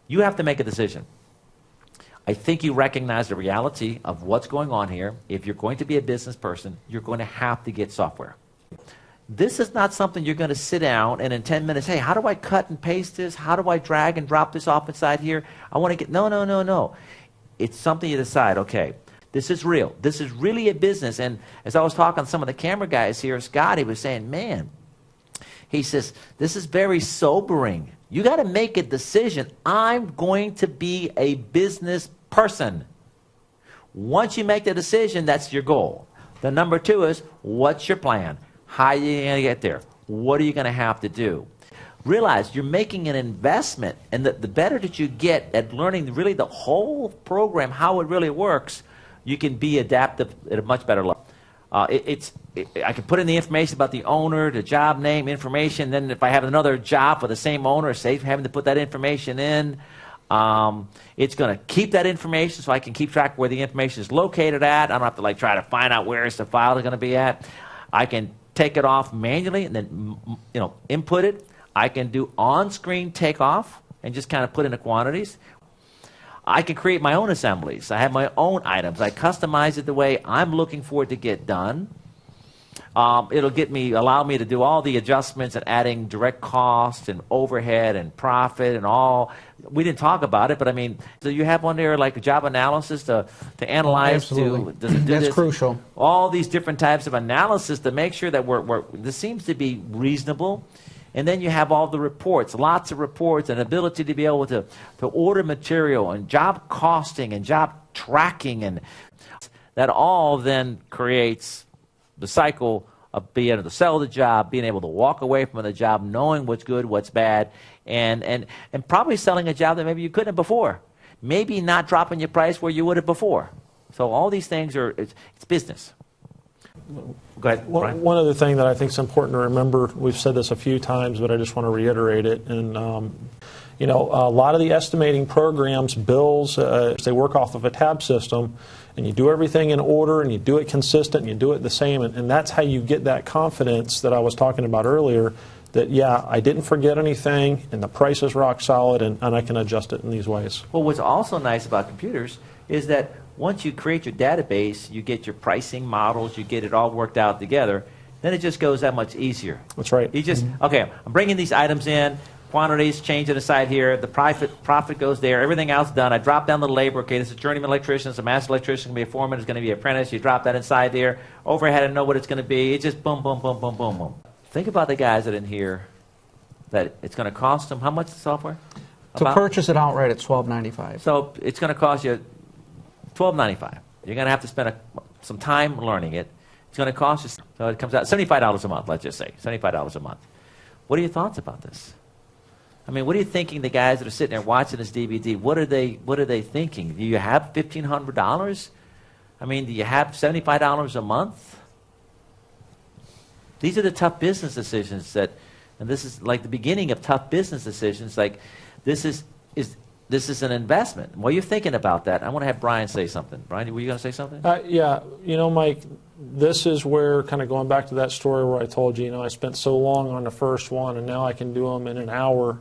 You have to make a decision. I think you recognize the reality of what's going on here. If you're going to be a business person, you're going to have to get software. This is not something you're going to sit down and in 10 minutes, hey, how do I cut and paste this? How do I drag and drop this off inside here? I want to get, no. It's something you decide, okay, this is real. This is really a business. And as I was talking to some of the camera guys here, Scott, he was saying, man, he says, this is very sobering. You got to make a decision. I'm going to be a business person. Once you make the decision, that's your goal. The number two is, what's your plan? How are you going to get there? What are you going to have to do? Realize you're making an investment, and the better that you get at learning really the whole program, how it really works, you can be adaptive at a much better level. I can put in the information about the owner, the job name, information. Then if I have another job for the same owner, say having to put that information in, it's going to keep that information so I can keep track of where the information is located at. I don't have to like try to find out where is the file going to be at. I can take it off manually and then input it. I can do on-screen takeoff and just kind of put in the quantities. I can create my own assemblies. I have my own items. I customize it the way I'm looking for it to get done. It'll allow me to do all the adjustments and adding direct cost and overhead and profit and all. We didn't talk about it, but I mean, so you have one there like a job analysis to analyze. Absolutely. Does it do That's this? crucial. All these different types of analysis to make sure that this seems to be reasonable. And then you have all the reports, lots of reports, and ability to be able to order material and job costing and job tracking. And that all then creates the cycle of being able to sell the job, being able to walk away from the job, knowing what's good, what's bad, and probably selling a job that maybe you couldn't have before. Maybe not dropping your price where you would have before. So all these things it's business. Go ahead, Brian. One other thing that I think is important to remember, we've said this a few times, but I just want to reiterate it. And a lot of the estimating programs, bills, they work off of a tab system, and you do everything in order, and you do it consistent, and you do it the same, and that's how you get that confidence that I was talking about earlier. That I didn't forget anything, and the price is rock solid, and I can adjust it in these ways. Well, what's also nice about computers is that once you create your database, you get your pricing models, you get it all worked out together, then it just goes that much easier. That's right. You just, okay, I'm bringing these items in, quantities, change it aside here, the profit goes there, everything else done. I drop down the labor, okay, this is a journeyman electrician, it's a master electrician, it's going to be a foreman, it's going to be an apprentice, you drop that inside there, overhead, I know what it's going to be, it's just boom, boom, boom, boom, boom, boom. Think about the guys that are in here, that it's going to cost them, how much the software? To purchase it outright at $12.95. So it's going to cost you $12.95. You're going to have to spend some time learning it. It's going to cost you, so it comes out $75 a month, let's just say, $75 a month. What are your thoughts about this? I mean, what are you thinking, the guys that are sitting there watching this DVD, what are they thinking? Do you have $1,500? I mean, do you have $75 a month? These are the tough business decisions and this is like the beginning of tough business decisions, like this is an investment. While you're thinking about that, I want to have Brian say something. Brian, were you going to say something? Yeah. Mike, this is where, kind of going back to that story where I told you, I spent so long on the first one, and now I can do them in an hour.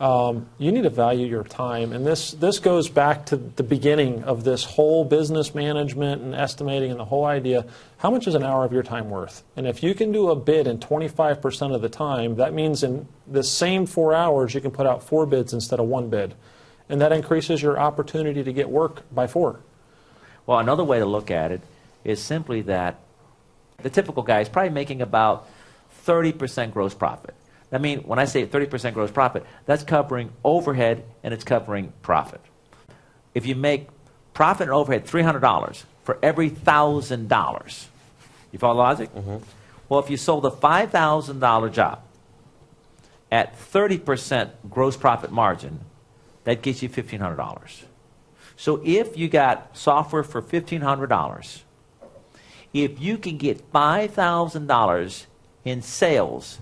You need to value your time. And this goes back to the beginning of this whole business management and estimating and the whole idea. How much is an hour of your time worth? And if you can do a bid in 25% of the time, that means in the same 4 hours, you can put out 4 bids instead of 1 bid. And that increases your opportunity to get work by 4. Well, another way to look at it is simply that the typical guy is probably making about 30% gross profit. I mean, when I say 30% gross profit, that's covering overhead and it's covering profit. If you make profit and overhead $300 for every $1,000, you follow the logic? Mm-hmm. Well, if you sold a $5,000 job at 30% gross profit margin, that gets you $1,500. So if you got software for $1,500, if you can get $5,000 in sales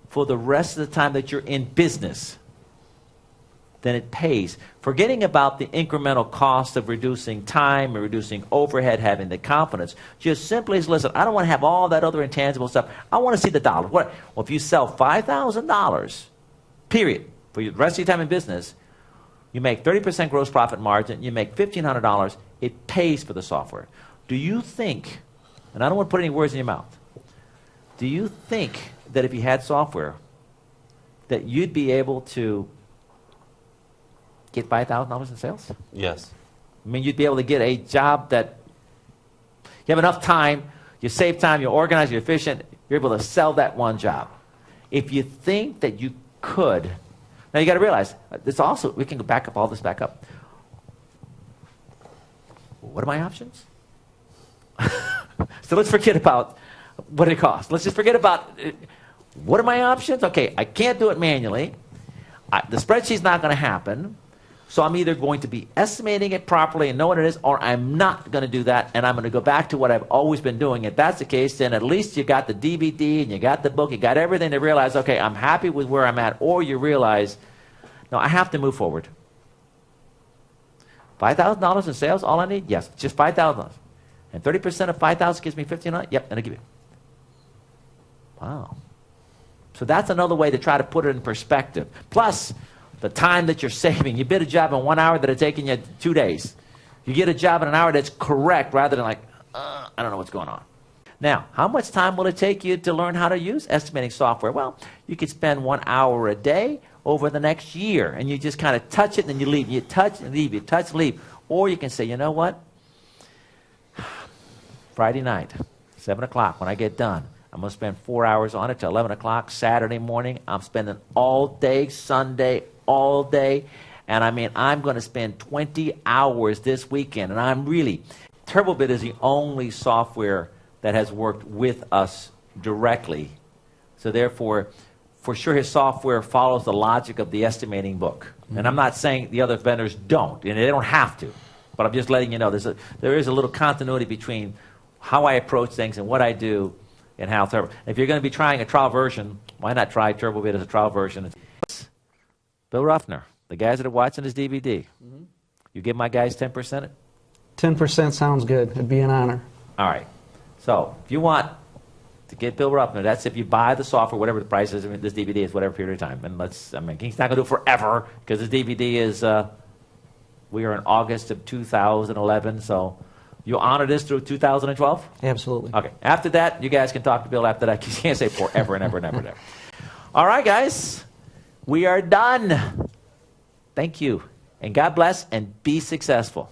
for the rest of the time that you're in business, then it pays. Forgetting about the incremental cost of reducing time and reducing overhead, having the confidence, just simply is, listen, I don't want to have all that other intangible stuff. I want to see the dollar. Well, if you sell $5,000, period, for the rest of your time in business, You make 30% gross profit margin. You make $1,500. It pays for the software. Do you think, and I don't want to put any words in your mouth, do you think that if you had software that you'd be able to get $5,000 in sales? Yes. I mean, you'd be able to get a job that you have enough time, you save time, you're organized, you're efficient, you're able to sell that one job. If you think that you could, now you got to realize, this also, we can go back up, all this back up. What are my options? So let's forget about what it costs. Let's just forget about, what are my options? Okay, I can't do it manually. The spreadsheet's not going to happen. So I'm either going to be estimating it properly and know what it is, or I'm not going to do that, and I'm going to go back to what I've always been doing. If that's the case, then at least you got the DVD and you got the book, you got everything to realize, okay, I'm happy with where I'm at, or you realize, no, I have to move forward. $5,000 in sales, all I need? Yes, just $5,000. And 30% of $5,000 gives me $1,500? Yep, and I'll give you. Wow. So that's another way to try to put it in perspective. Plus, the time that you're saving. You bid a job in 1 hour that had taken you 2 days. You get a job in an hour that's correct rather than like, I don't know what's going on. Now, how much time will it take you to learn how to use estimating software? Well, you could spend 1 hour a day over the next year, and you just kind of touch it and then you leave. You touch and leave, you touch and leave. Or you can say, you know what? Friday night, 7 o'clock, when I get done, I'm going to spend 4 hours on it till 11 o'clock. Saturday morning, I'm spending all day, Sunday, all day. And I mean, I'm going to spend 20 hours this weekend. And I'm really, TurboBid is the only software that has worked with us directly. So therefore, for sure his software follows the logic of the estimating book. Mm-hmm. And I'm not saying the other vendors don't, and they don't have to. But I'm just letting you know there is a little continuity between how I approach things and what I do and how Turbo. If you're going to be trying a trial version, why not try TurboBid as a trial version? Bill Ruffner, the guys that are watching this DVD, you give my guys 10%? 10% sounds good. It'd be an honor. All right. So if you want to get Bill Ruffner, that's if you buy the software, whatever the price is. I mean, this DVD is whatever period of time. And he's not going to do it forever because this DVD is, we are in August of 2011, so you'll honor this through 2012? Absolutely. Okay. After that, you guys can talk to Bill after that. You can't say forever and ever and ever and ever. All right, guys. We are done. Thank you. And God bless and be successful.